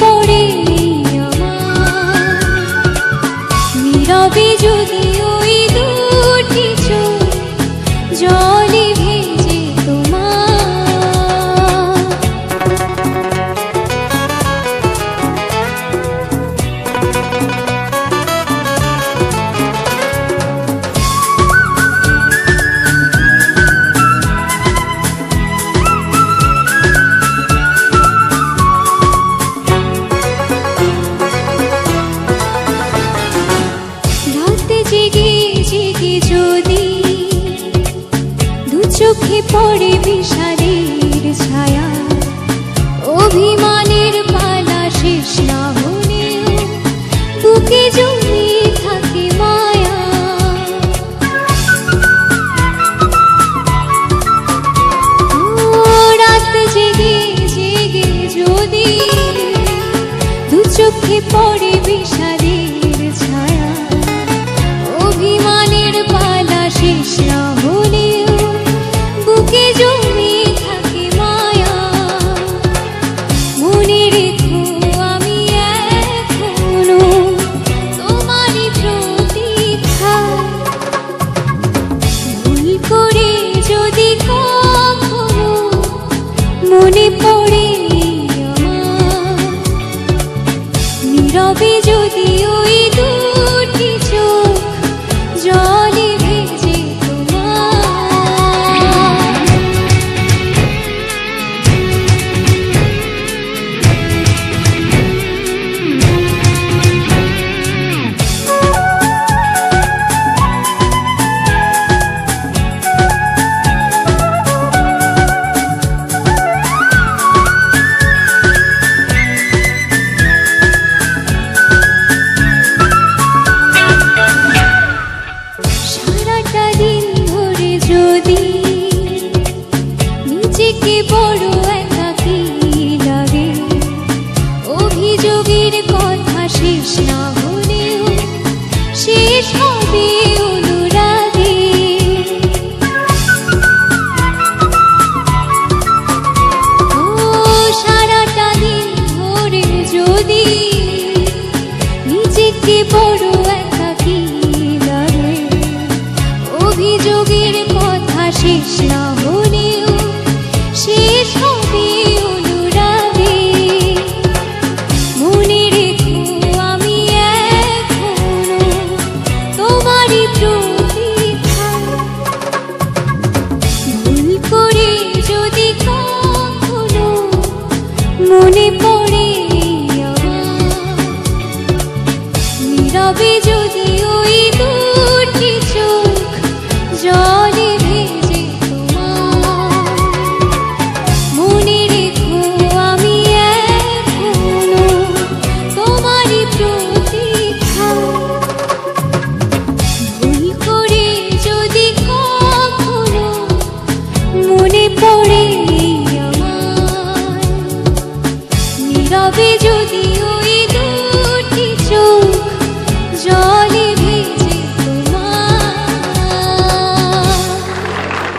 পড়ে আমার, নীরবে যদি ওই দুটি চোখ জলে ভেজে জেগে জেগে যদি দু চোখে পড়ে বিষাদের ছায়া, অভিমানের পালা শেষ না হলেও বুকে জমিয়ে থাকে মায়া। রাত জেগে জেগে যদি দু চোখে পড়ে বিষাদের ছায়া, অভিমানের পালা শেষ না হলেও বুকে জমিয়ে থাকে মায়া। মনে রেখো আমি এখনো তোমারই প্রতীক্ষা, ভুল করে যদি কখনো মনে পড়ে আমার, নীরবে যদি ওই দুটি চোখ জলে ভেজে নিজেকে বড় একাকী লাগে, অভিযোগের কথা শেষ না